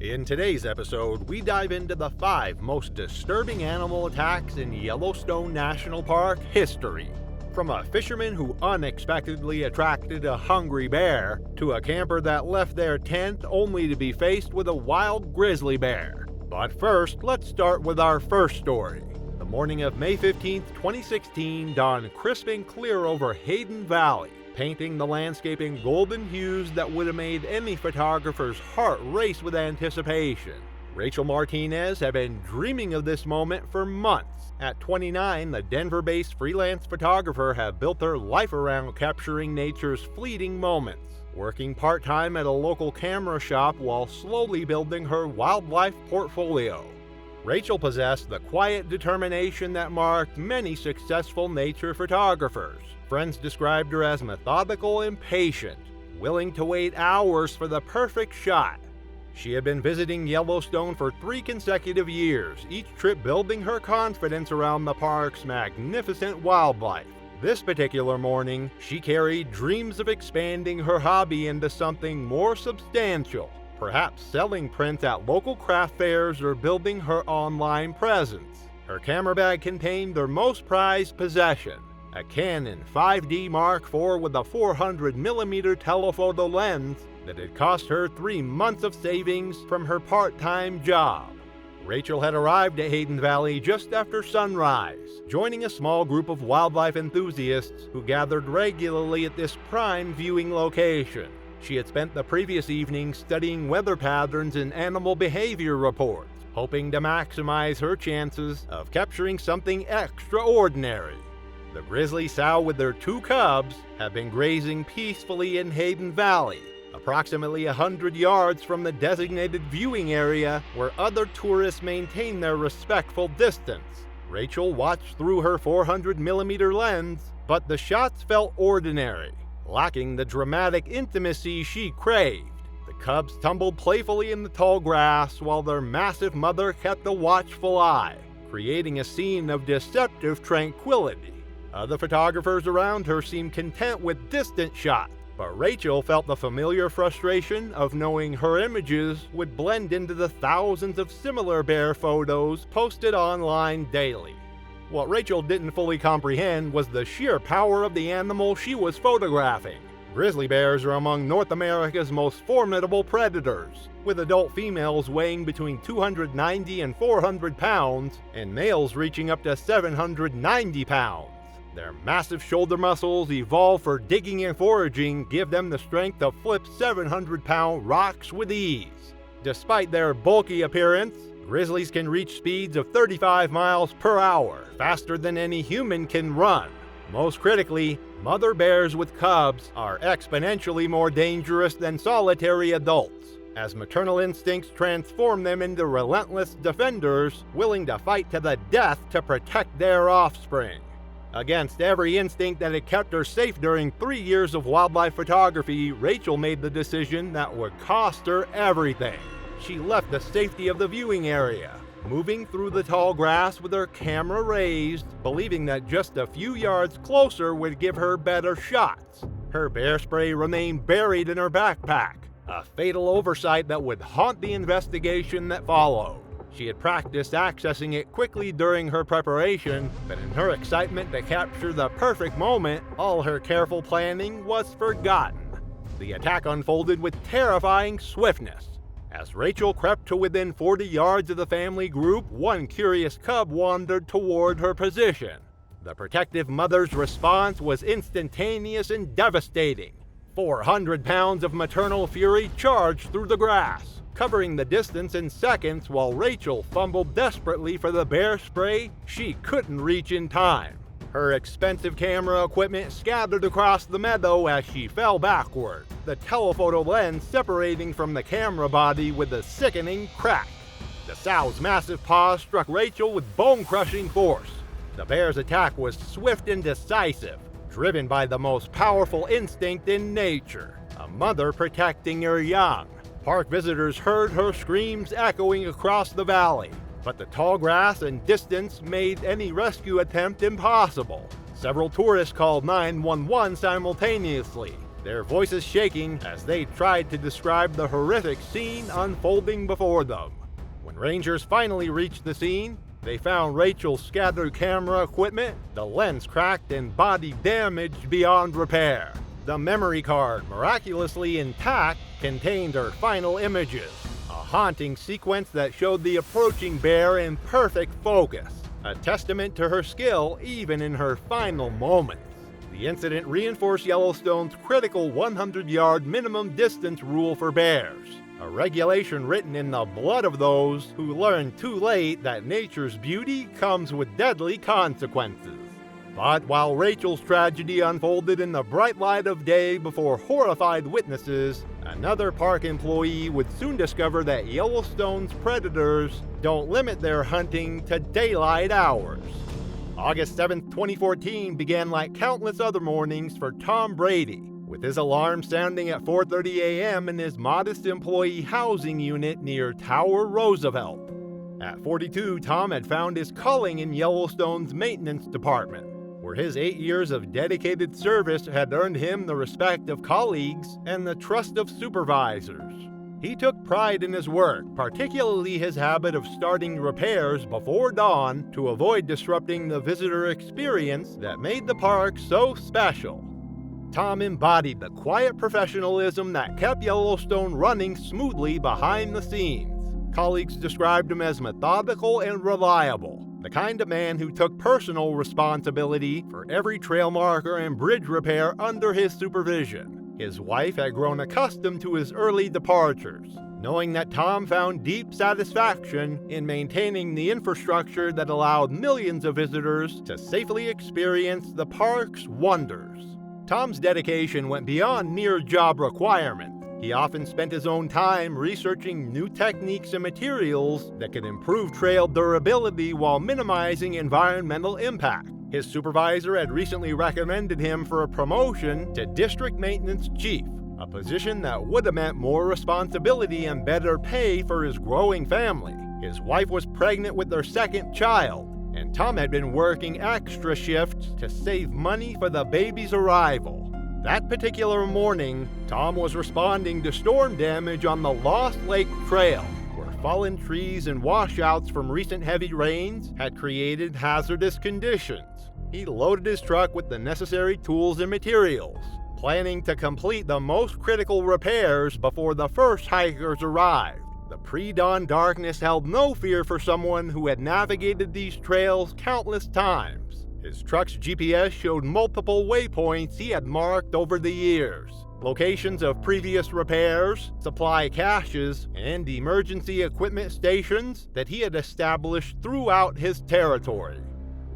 In today's episode, we dive into the 5 most disturbing animal attacks in Yellowstone National Park history. From a fisherman who unexpectedly attracted a hungry bear, to a camper that left their tent only to be faced with a wild grizzly bear. But first, let's start with our first story. The morning of May 15, 2016 dawned crisp and clear over Hayden Valley, painting the landscape in golden hues that would have made any photographer's heart race with anticipation. Rachel Martinez had been dreaming of this moment for months. At 29, the Denver-based freelance photographer had built her life around capturing nature's fleeting moments, working part-time at a local camera shop while slowly building her wildlife portfolio. Rachel possessed the quiet determination that marked many successful nature photographers. Friends described her as methodical and patient, willing to wait hours for the perfect shot. She had been visiting Yellowstone for 3 consecutive years, each trip building her confidence around the park's magnificent wildlife. This particular morning, she carried dreams of expanding her hobby into something more substantial, perhaps selling prints at local craft fairs or building her online presence. Her camera bag contained their most prized possession, a Canon 5D Mark IV with a 400mm telephoto lens that had cost her 3 months of savings from her part-time job. Rachel had arrived at Hayden Valley just after sunrise, joining a small group of wildlife enthusiasts who gathered regularly at this prime viewing location. She had spent the previous evening studying weather patterns and animal behavior reports, hoping to maximize her chances of capturing something extraordinary. The grizzly sow with their 2 cubs had been grazing peacefully in Hayden Valley, approximately 100 yards from the designated viewing area where other tourists maintain their respectful distance. Rachel watched through her 400mm lens, but the shots felt ordinary, lacking the dramatic intimacy she craved. The cubs tumbled playfully in the tall grass while their massive mother kept a watchful eye, creating a scene of deceptive tranquility. Other photographers around her seemed content with distant shots, but Rachel felt the familiar frustration of knowing her images would blend into the thousands of similar bear photos posted online daily. What Rachel didn't fully comprehend was the sheer power of the animal she was photographing. Grizzly bears are among North America's most formidable predators, with adult females weighing between 290 and 400 pounds and males reaching up to 790 pounds. Their massive shoulder muscles, evolved for digging and foraging, give them the strength to flip 700-pound rocks with ease. Despite their bulky appearance, grizzlies can reach speeds of 35 miles per hour, faster than any human can run. Most critically, mother bears with cubs are exponentially more dangerous than solitary adults, as maternal instincts transform them into relentless defenders willing to fight to the death to protect their offspring. Against every instinct that had kept her safe during 3 years of wildlife photography, Rachel made the decision that would cost her everything. She left the safety of the viewing area, moving through the tall grass with her camera raised, believing that just a few yards closer would give her better shots. Her bear spray remained buried in her backpack, a fatal oversight that would haunt the investigation that followed. She had practiced accessing it quickly during her preparation, but in her excitement to capture the perfect moment, all her careful planning was forgotten. The attack unfolded with terrifying swiftness. As Rachel crept to within 40 yards of the family group, one curious cub wandered toward her position. The protective mother's response was instantaneous and devastating. 400 pounds of maternal fury charged through the grass, covering the distance in seconds while Rachel fumbled desperately for the bear spray she couldn't reach in time. Her expensive camera equipment scattered across the meadow as she fell backward, the telephoto lens separating from the camera body with a sickening crack. The sow's massive paws struck Rachel with bone-crushing force. The bear's attack was swift and decisive, driven by the most powerful instinct in nature, a mother protecting her young. Park visitors heard her screams echoing across the valley, but the tall grass and distance made any rescue attempt impossible. Several tourists called 911 simultaneously, their voices shaking as they tried to describe the horrific scene unfolding before them. When rangers finally reached the scene, they found Rachel's scattered camera equipment, the lens cracked and body damaged beyond repair. The memory card, miraculously intact, contained her final images, a haunting sequence that showed the approaching bear in perfect focus, a testament to her skill even in her final moments. The incident reinforced Yellowstone's critical 100-yard minimum distance rule for bears, a regulation written in the blood of those who learned too late that nature's beauty comes with deadly consequences. But while Rachel's tragedy unfolded in the bright light of day before horrified witnesses, another park employee would soon discover that Yellowstone's predators don't limit their hunting to daylight hours. August 7, 2014 began like countless other mornings for Tom Brady, with his alarm sounding at 4:30 a.m. in his modest employee housing unit near Tower Roosevelt. At 42, Tom had found his calling in Yellowstone's maintenance department, where his 8 years of dedicated service had earned him the respect of colleagues and the trust of supervisors. He took pride in his work, particularly his habit of starting repairs before dawn to avoid disrupting the visitor experience that made the park so special. Tom embodied the quiet professionalism that kept Yellowstone running smoothly behind the scenes. Colleagues described him as methodical and reliable, the kind of man who took personal responsibility for every trail marker and bridge repair under his supervision. His wife had grown accustomed to his early departures, knowing that Tom found deep satisfaction in maintaining the infrastructure that allowed millions of visitors to safely experience the park's wonders. Tom's dedication went beyond mere job requirements. He often spent his own time researching new techniques and materials that could improve trail durability while minimizing environmental impact. His supervisor had recently recommended him for a promotion to District Maintenance Chief, a position that would have meant more responsibility and better pay for his growing family. His wife was pregnant with their second child, and Tom had been working extra shifts to save money for the baby's arrival. That particular morning, Tom was responding to storm damage on the Lost Lake Trail, where fallen trees and washouts from recent heavy rains had created hazardous conditions. He loaded his truck with the necessary tools and materials, planning to complete the most critical repairs before the first hikers arrived. The pre-dawn darkness held no fear for someone who had navigated these trails countless times. His truck's GPS showed multiple waypoints he had marked over the years, locations of previous repairs, supply caches, and emergency equipment stations that he had established throughout his territory.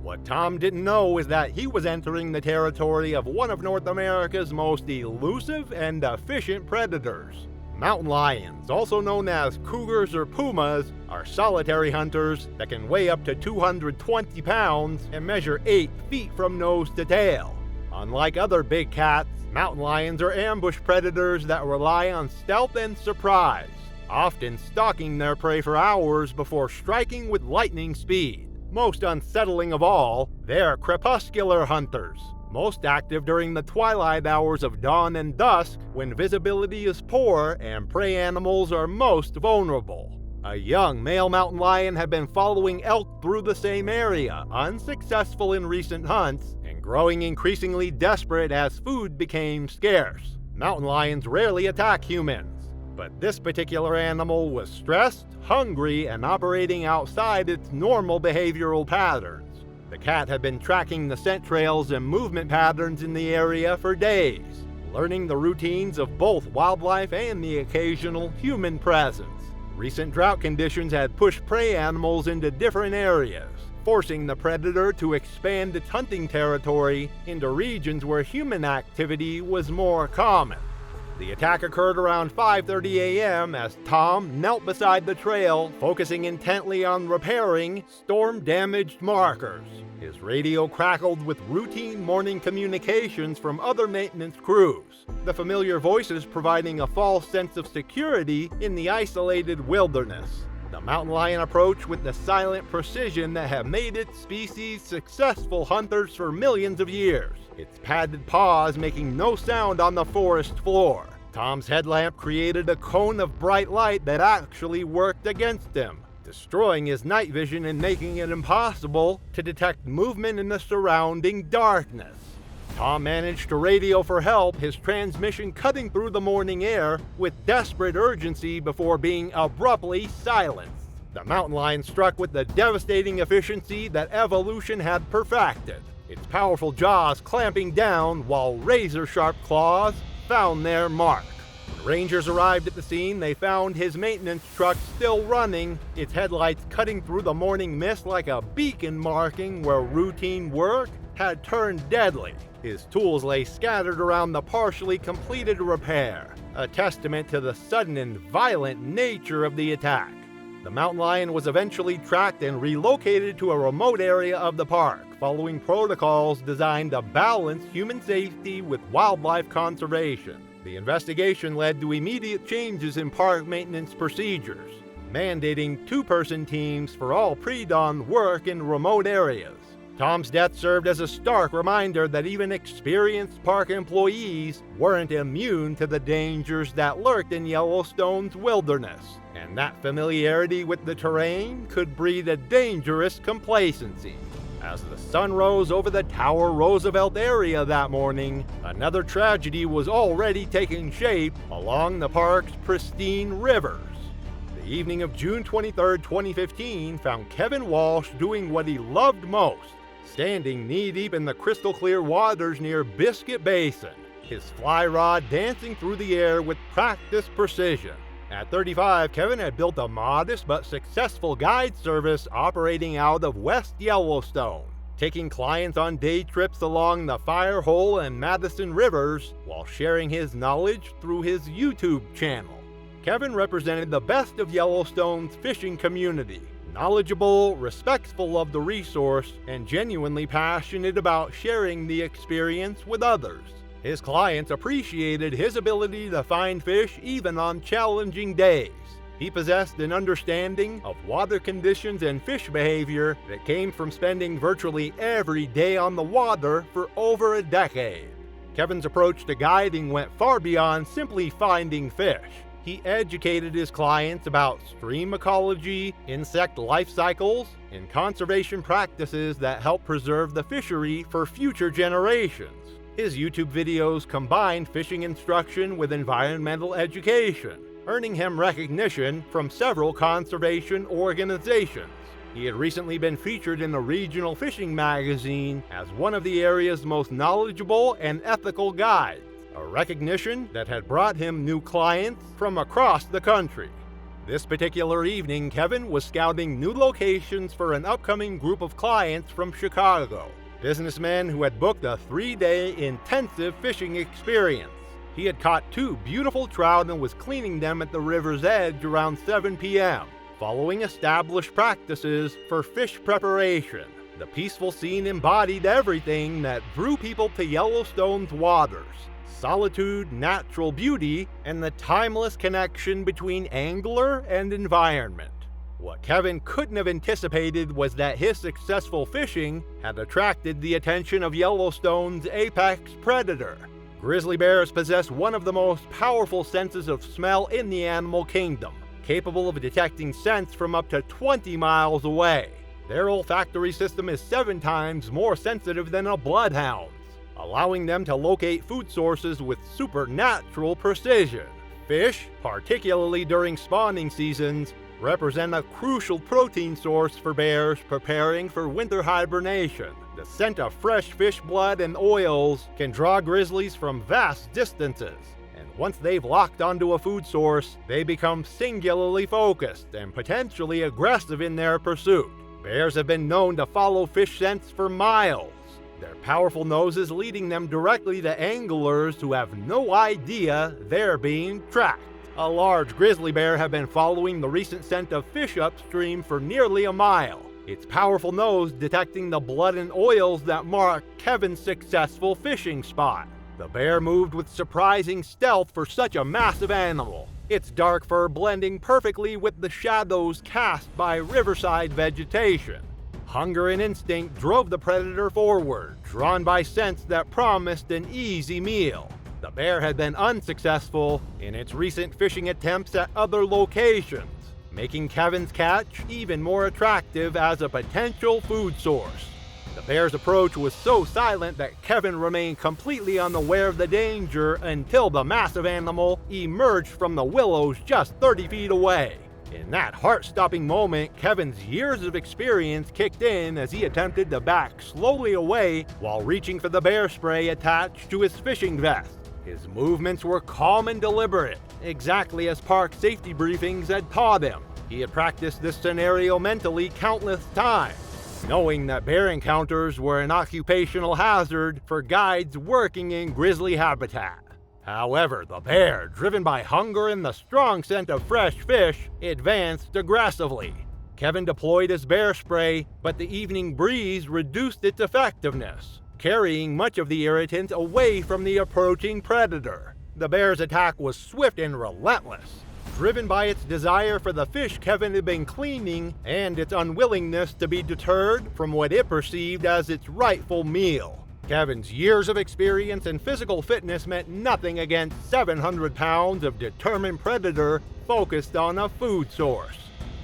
What Tom didn't know is that he was entering the territory of one of North America's most elusive and efficient predators. Mountain lions, also known as cougars or pumas, are solitary hunters that can weigh up to 220 pounds and measure 8 feet from nose to tail. Unlike other big cats, mountain lions are ambush predators that rely on stealth and surprise, often stalking their prey for hours before striking with lightning speed. Most unsettling of all, they are crepuscular hunters, most active during the twilight hours of dawn and dusk when visibility is poor and prey animals are most vulnerable. A young male mountain lion had been following elk through the same area, unsuccessful in recent hunts, and growing increasingly desperate as food became scarce. Mountain lions rarely attack humans, but this particular animal was stressed, hungry, and operating outside its normal behavioral patterns. The cat had been tracking the scent trails and movement patterns in the area for days, learning the routines of both wildlife and the occasional human presence. Recent drought conditions had pushed prey animals into different areas, forcing the predator to expand its hunting territory into regions where human activity was more common. The attack occurred around 5:30 a.m. as Tom knelt beside the trail, focusing intently on repairing storm-damaged markers. His radio crackled with routine morning communications from other maintenance crews, the familiar voices providing a false sense of security in the isolated wilderness. The mountain lion approached with the silent precision that had made its species successful hunters for millions of years, its padded paws making no sound on the forest floor. Tom's headlamp created a cone of bright light that actually worked against him, destroying his night vision and making it impossible to detect movement in the surrounding darkness. Tom managed to radio for help, his transmission cutting through the morning air with desperate urgency before being abruptly silenced. The mountain lion struck with the devastating efficiency that evolution had perfected, its powerful jaws clamping down while razor-sharp claws found their mark. When rangers arrived at the scene, they found his maintenance truck still running, its headlights cutting through the morning mist like a beacon marking where routine work had turned deadly. His tools lay scattered around the partially completed repair, a testament to the sudden and violent nature of the attack. The mountain lion was eventually tracked and relocated to a remote area of the park, following protocols designed to balance human safety with wildlife conservation. The investigation led to immediate changes in park maintenance procedures, mandating two-person teams for all pre-dawn work in remote areas. Tom's death served as a stark reminder that even experienced park employees weren't immune to the dangers that lurked in Yellowstone's wilderness, and that familiarity with the terrain could breed a dangerous complacency. As the sun rose over the Tower Roosevelt area that morning, another tragedy was already taking shape along the park's pristine rivers. The evening of June 23, 2015 found Kevin Walsh doing what he loved most, standing knee-deep in the crystal-clear waters near Biscuit Basin, his fly rod dancing through the air with practiced precision. At 35, Kevin had built a modest but successful guide service operating out of West Yellowstone, taking clients on day trips along the Firehole and Madison rivers while sharing his knowledge through his YouTube channel. Kevin represented the best of Yellowstone's fishing community, knowledgeable, respectful of the resource, and genuinely passionate about sharing the experience with others. His clients appreciated his ability to find fish even on challenging days. He possessed an understanding of water conditions and fish behavior that came from spending virtually every day on the water for over a decade. Kevin's approach to guiding went far beyond simply finding fish. He educated his clients about stream ecology, insect life cycles, and conservation practices that help preserve the fishery for future generations. His YouTube videos combined fishing instruction with environmental education, earning him recognition from several conservation organizations. He had recently been featured in a regional fishing magazine as one of the area's most knowledgeable and ethical guides, a recognition that had brought him new clients from across the country. This particular evening, Kevin was scouting new locations for an upcoming group of clients from Chicago, businessmen who had booked a 3-day intensive fishing experience. He had caught 2 beautiful trout and was cleaning them at the river's edge around 7 p.m., following established practices for fish preparation. The peaceful scene embodied everything that drew people to Yellowstone's waters: solitude, natural beauty, and the timeless connection between angler and environment. What Kevin couldn't have anticipated was that his successful fishing had attracted the attention of Yellowstone's apex predator. Grizzly bears possess one of the most powerful senses of smell in the animal kingdom, capable of detecting scents from up to 20 miles away. Their olfactory system is 7 times more sensitive than a bloodhound's, allowing them to locate food sources with supernatural precision. Fish, particularly during spawning seasons, represent a crucial protein source for bears preparing for winter hibernation. The scent of fresh fish blood and oils can draw grizzlies from vast distances, and once they've locked onto a food source, they become singularly focused and potentially aggressive in their pursuit. Bears have been known to follow fish scents for miles, their powerful noses leading them directly to anglers who have no idea they're being tracked. A large grizzly bear had been following the recent scent of fish upstream for nearly a mile, its powerful nose detecting the blood and oils that mark Kevin's successful fishing spot. The bear moved with surprising stealth for such a massive animal, its dark fur blending perfectly with the shadows cast by riverside vegetation. Hunger and instinct drove the predator forward, drawn by scents that promised an easy meal. The bear had been unsuccessful in its recent fishing attempts at other locations, making Kevin's catch even more attractive as a potential food source. The bear's approach was so silent that Kevin remained completely unaware of the danger until the massive animal emerged from the willows just 30 feet away. In that heart-stopping moment, Kevin's years of experience kicked in as he attempted to back slowly away while reaching for the bear spray attached to his fishing vest. His movements were calm and deliberate, exactly as park safety briefings had taught him. He had practiced this scenario mentally countless times, knowing that bear encounters were an occupational hazard for guides working in grizzly habitat. However, the bear, driven by hunger and the strong scent of fresh fish, advanced aggressively. Kevin deployed his bear spray, but the evening breeze reduced its effectiveness, carrying much of the irritant away from the approaching predator. The bear's attack was swift and relentless, driven by its desire for the fish Kevin had been cleaning and its unwillingness to be deterred from what it perceived as its rightful meal. Kevin's years of experience and physical fitness meant nothing against 700 pounds of determined predator focused on a food source.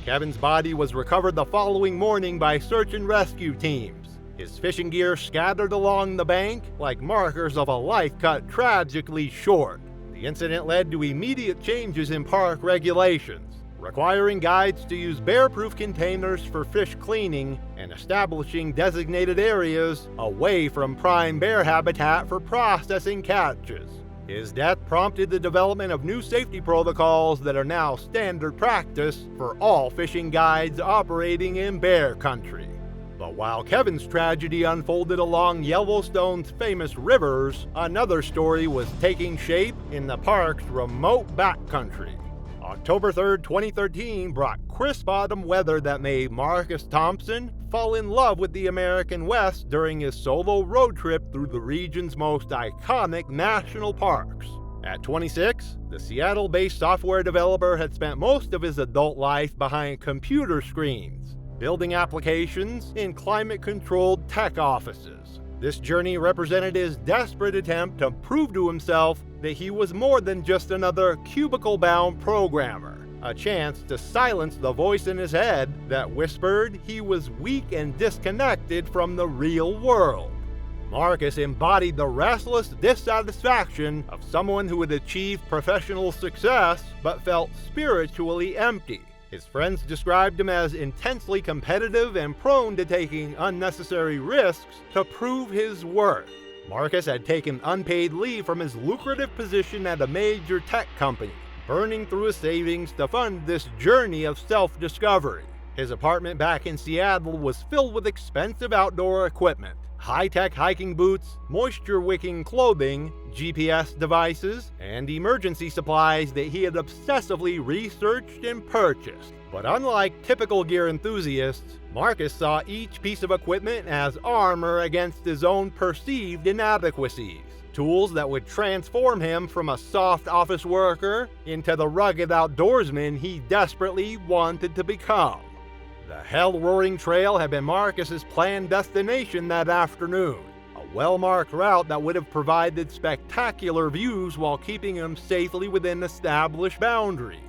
Kevin's body was recovered the following morning by search and rescue teams, his fishing gear scattered along the bank like markers of a life cut tragically short. The incident led to immediate changes in park regulations, requiring guides to use bear-proof containers for fish cleaning and establishing designated areas away from prime bear habitat for processing catches. His death prompted the development of new safety protocols that are now standard practice for all fishing guides operating in bear country. But while Kevin's tragedy unfolded along Yellowstone's famous rivers, another story was taking shape in the park's remote backcountry. October 3, 2013 brought crisp autumn weather that made Marcus Thompson fall in love with the American West during his solo road trip through the region's most iconic national parks. At 26, the Seattle-based software developer had spent most of his adult life behind computer screens, building applications in climate-controlled tech offices. This journey represented his desperate attempt to prove to himself that he was more than just another cubicle-bound programmer, a chance to silence the voice in his head that whispered he was weak and disconnected from the real world. Marcus embodied the restless dissatisfaction of someone who had achieved professional success but felt spiritually empty. His friends described him as intensely competitive and prone to taking unnecessary risks to prove his worth. Marcus had taken unpaid leave from his lucrative position at a major tech company, burning through his savings to fund this journey of self-discovery. His apartment back in Seattle was filled with expensive outdoor equipment, high-tech hiking boots, moisture-wicking clothing, GPS devices, and emergency supplies that he had obsessively researched and purchased. But unlike typical gear enthusiasts, Marcus saw each piece of equipment as armor against his own perceived inadequacies, tools that would transform him from a soft office worker into the rugged outdoorsman he desperately wanted to become. The hell-roaring trail had been Marcus's planned destination that afternoon, a well-marked route that would have provided spectacular views while keeping him safely within established boundaries.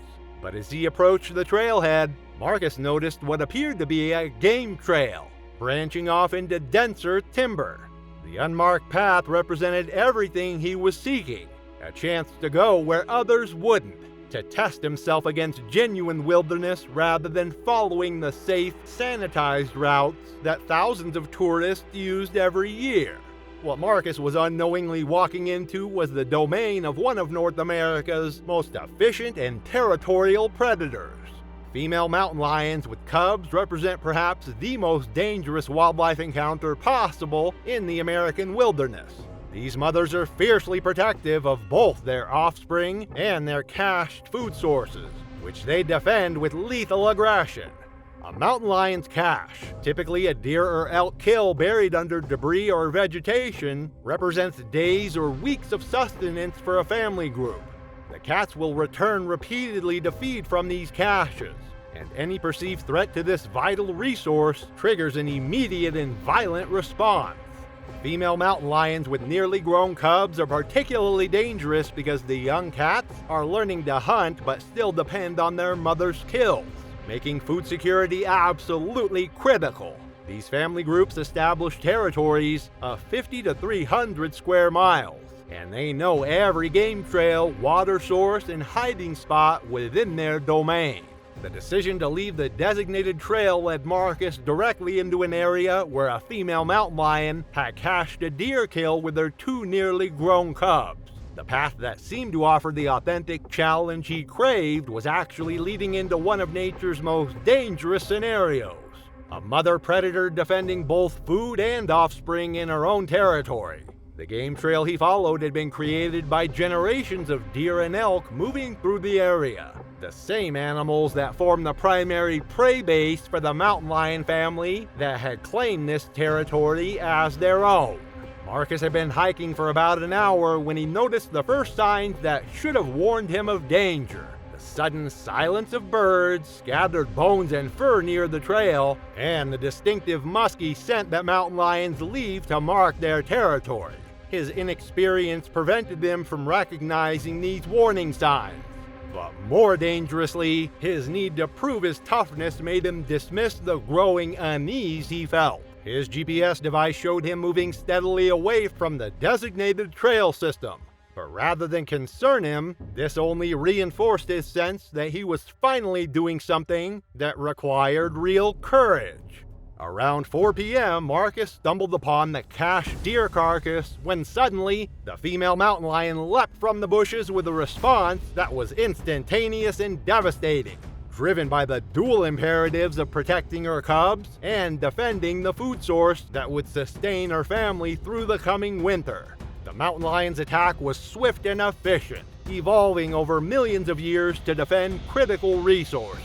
But as he approached the trailhead, Marcus noticed what appeared to be a game trail, branching off into denser timber. The unmarked path represented everything he was seeking, a chance to go where others wouldn't, to test himself against genuine wilderness rather than following the safe, sanitized routes that thousands of tourists used every year. What Marcus was unknowingly walking into was the domain of one of North America's most efficient and territorial predators. Female mountain lions with cubs represent perhaps the most dangerous wildlife encounter possible in the American wilderness. These mothers are fiercely protective of both their offspring and their cached food sources, which they defend with lethal aggression. A mountain lion's cache, typically a deer or elk kill buried under debris or vegetation, represents days or weeks of sustenance for a family group. The cats will return repeatedly to feed from these caches, and any perceived threat to this vital resource triggers an immediate and violent response. Female mountain lions with nearly grown cubs are particularly dangerous because the young cats are learning to hunt but still depend on their mother's kills, making food security absolutely critical. These family groups establish territories of 50 to 300 square miles, and they know every game trail, water source, and hiding spot within their domain. The decision to leave the designated trail led Marcus directly into an area where a female mountain lion had cached a deer kill with their 2 nearly grown cubs. The path that seemed to offer the authentic challenge he craved was actually leading into one of nature's most dangerous scenarios. A mother predator defending both food and offspring in her own territory. The game trail he followed had been created by generations of deer and elk moving through the area, the same animals that form the primary prey base for the mountain lion family that had claimed this territory as their own. Marcus had been hiking for about an hour when he noticed the first signs that should have warned him of danger. The sudden silence of birds, scattered bones and fur near the trail, and the distinctive musky scent that mountain lions leave to mark their territory. His inexperience prevented them from recognizing these warning signs. But more dangerously, his need to prove his toughness made him dismiss the growing unease he felt. His GPS device showed him moving steadily away from the designated trail system. But rather than concern him, this only reinforced his sense that he was finally doing something that required real courage. Around 4 p.m., Marcus stumbled upon the cached deer carcass when suddenly, the female mountain lion leapt from the bushes with a response that was instantaneous and devastating, driven by the dual imperatives of protecting her cubs and defending the food source that would sustain her family through the coming winter. The mountain lion's attack was swift and efficient, evolving over millions of years to defend critical resources.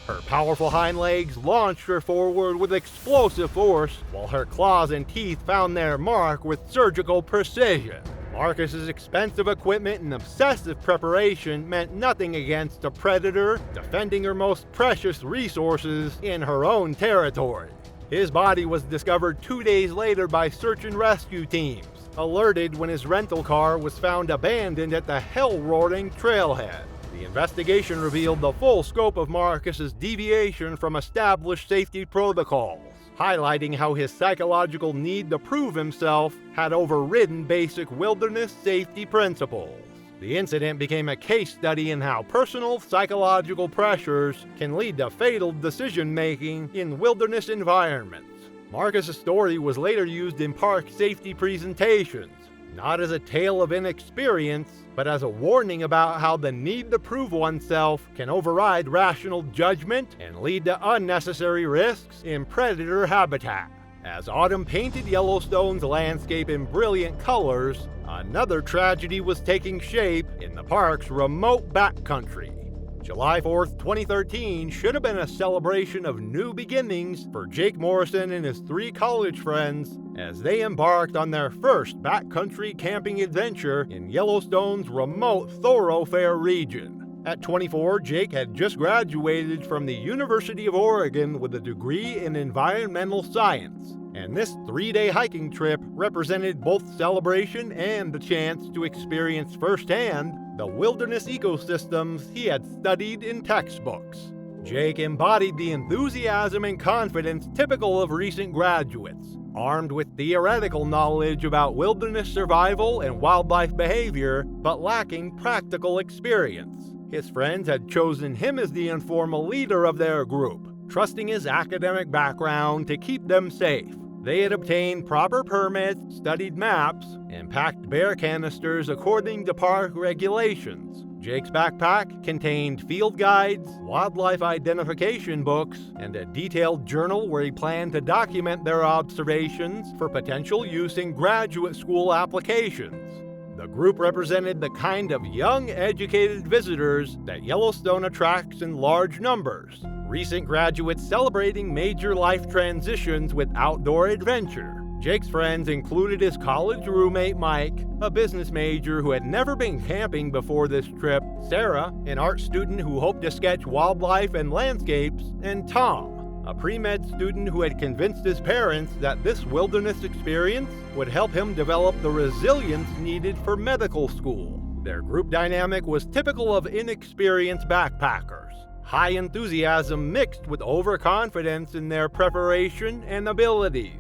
Her powerful hind legs launched her forward with explosive force, while her claws and teeth found their mark with surgical precision. Marcus's expensive equipment and obsessive preparation meant nothing against a predator defending her most precious resources in her own territory. His body was discovered 2 days later by search and rescue teams, alerted when his rental car was found abandoned at the hell-roaring trailhead. The investigation revealed the full scope of Marcus's deviation from established safety protocols, highlighting how his psychological need to prove himself had overridden basic wilderness safety principles. The incident became a case study in how personal psychological pressures can lead to fatal decision-making in wilderness environments. Marcus's story was later used in park safety presentations, not as a tale of inexperience, but as a warning about how the need to prove oneself can override rational judgment and lead to unnecessary risks in predator habitat. As autumn painted Yellowstone's landscape in brilliant colors, another tragedy was taking shape in the park's remote backcountry. July 4th, 2013 should have been a celebration of new beginnings for Jake Morrison and his 3 college friends as they embarked on their first backcountry camping adventure in Yellowstone's remote thoroughfare region. At 24, Jake had just graduated from the University of Oregon with a degree in environmental science, and this 3-day hiking trip represented both celebration and the chance to experience firsthand the wilderness ecosystems he had studied in textbooks. Jake embodied the enthusiasm and confidence typical of recent graduates, armed with theoretical knowledge about wilderness survival and wildlife behavior, but lacking practical experience. His friends had chosen him as the informal leader of their group, trusting his academic background to keep them safe. They had obtained proper permits, studied maps, and packed bear canisters according to park regulations. Jake's backpack contained field guides, wildlife identification books, and a detailed journal where he planned to document their observations for potential use in graduate school applications. The group represented the kind of young, educated visitors that Yellowstone attracts in large numbers, recent graduates celebrating major life transitions with outdoor adventure. Jake's friends included his college roommate Mike, a business major who had never been camping before this trip, Sarah, an art student who hoped to sketch wildlife and landscapes, and Tom, a pre-med student who had convinced his parents that this wilderness experience would help him develop the resilience needed for medical school. Their group dynamic was typical of inexperienced backpackers. High enthusiasm mixed with overconfidence in their preparation and abilities.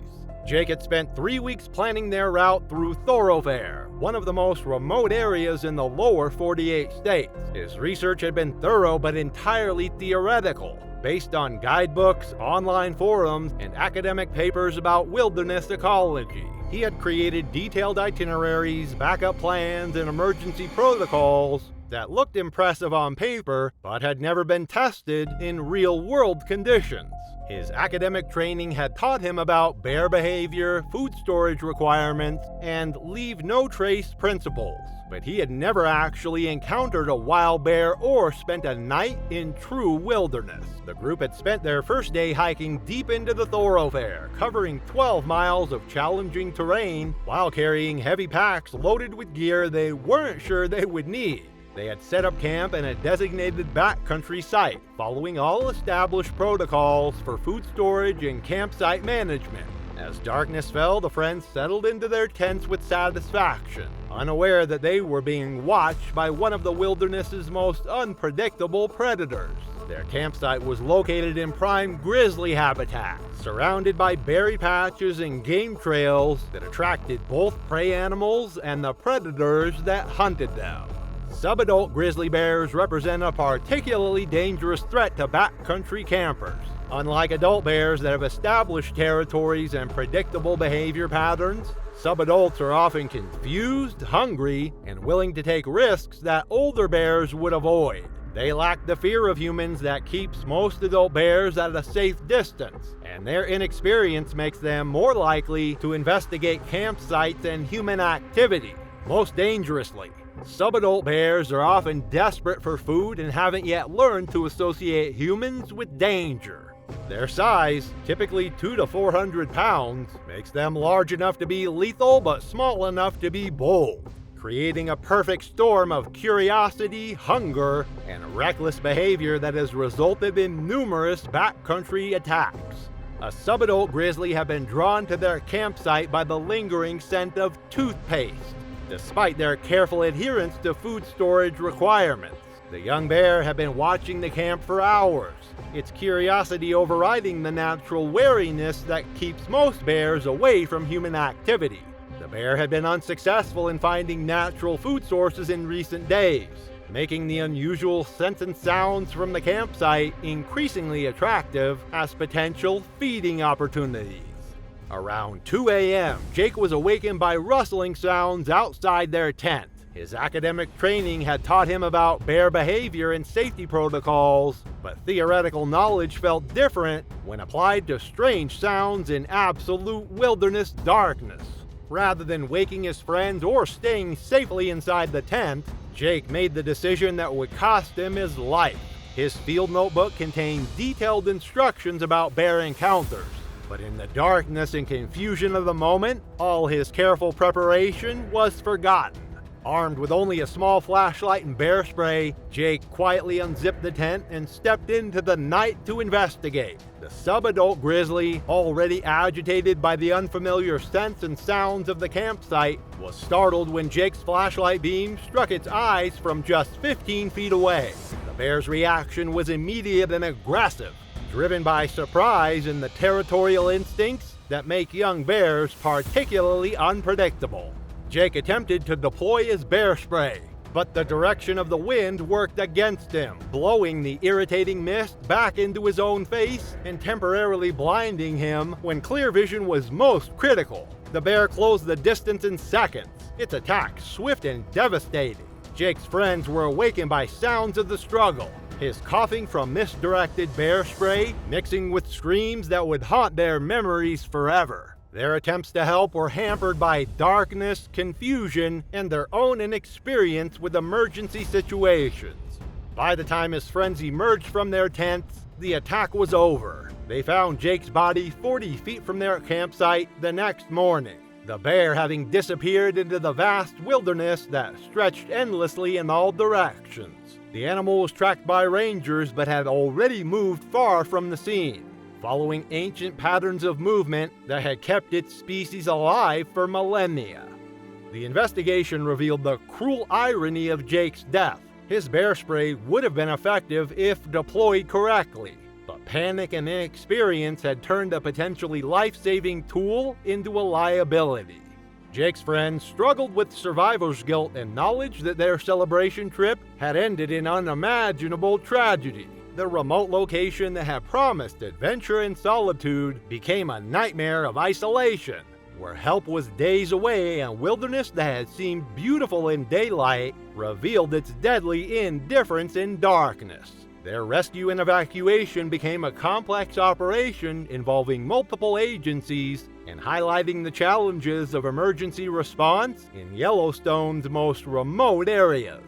Jake had spent 3 weeks planning their route through Thoroughfare, one of the most remote areas in the lower 48 states. His research had been thorough but entirely theoretical, based on guidebooks, online forums, and academic papers about wilderness ecology. He had created detailed itineraries, backup plans, and emergency protocols that looked impressive on paper but had never been tested in real-world conditions. His academic training had taught him about bear behavior, food storage requirements, and leave-no-trace principles, but he had never actually encountered a wild bear or spent a night in true wilderness. The group had spent their first day hiking deep into the Thoroughfare, covering 12 miles of challenging terrain while carrying heavy packs loaded with gear they weren't sure they would need. They had set up camp in a designated backcountry site, following all established protocols for food storage and campsite management. As darkness fell, the friends settled into their tents with satisfaction, unaware that they were being watched by one of the wilderness's most unpredictable predators. Their campsite was located in prime grizzly habitat, surrounded by berry patches and game trails that attracted both prey animals and the predators that hunted them. Subadult grizzly bears represent a particularly dangerous threat to backcountry campers. Unlike adult bears that have established territories and predictable behavior patterns, subadults are often confused, hungry, and willing to take risks that older bears would avoid. They lack the fear of humans that keeps most adult bears at a safe distance, and their inexperience makes them more likely to investigate campsites and human activity. Most dangerously, subadult bears are often desperate for food and haven't yet learned to associate humans with danger. Their size, typically 200 to 400 pounds, makes them large enough to be lethal but small enough to be bold, creating a perfect storm of curiosity, hunger, and reckless behavior that has resulted in numerous backcountry attacks. A subadult grizzly had been drawn to their campsite by the lingering scent of toothpaste, despite their careful adherence to food storage requirements. The young bear had been watching the camp for hours, its curiosity overriding the natural wariness that keeps most bears away from human activity. The bear had been unsuccessful in finding natural food sources in recent days, making the unusual scents and sounds from the campsite increasingly attractive as potential feeding opportunities. Around 2 a.m., Jake was awakened by rustling sounds outside their tent. His academic training had taught him about bear behavior and safety protocols, but theoretical knowledge felt different when applied to strange sounds in absolute wilderness darkness. Rather than waking his friends or staying safely inside the tent, Jake made the decision that would cost him his life. His field notebook contained detailed instructions about bear encounters, but in the darkness and confusion of the moment, all his careful preparation was forgotten. Armed with only a small flashlight and bear spray, Jake quietly unzipped the tent and stepped into the night to investigate. The subadult grizzly, already agitated by the unfamiliar scents and sounds of the campsite, was startled when Jake's flashlight beam struck its eyes from just 15 feet away. The bear's reaction was immediate and aggressive, driven by surprise and the territorial instincts that make young bears particularly unpredictable. Jake attempted to deploy his bear spray, but the direction of the wind worked against him, blowing the irritating mist back into his own face and temporarily blinding him when clear vision was most critical. The bear closed the distance in seconds, its attack swift and devastating. Jake's friends were awakened by sounds of the struggle, his coughing from misdirected bear spray mixing with screams that would haunt their memories forever. Their attempts to help were hampered by darkness, confusion, and their own inexperience with emergency situations. By the time his friends emerged from their tents, the attack was over. They found Jake's body 40 feet from their campsite the next morning, the bear having disappeared into the vast wilderness that stretched endlessly in all directions. The animal was tracked by rangers but had already moved far from the scene, following ancient patterns of movement that had kept its species alive for millennia. The investigation revealed the cruel irony of Jake's death. His bear spray would have been effective if deployed correctly, but panic and inexperience had turned a potentially life-saving tool into a liability. Jake's friends struggled with survivor's guilt and knowledge that their celebration trip had ended in unimaginable tragedy. The remote location that had promised adventure and solitude became a nightmare of isolation, where help was days away and wilderness that had seemed beautiful in daylight revealed its deadly indifference in darkness. Their rescue and evacuation became a complex operation involving multiple agencies and highlighting the challenges of emergency response in Yellowstone's most remote areas.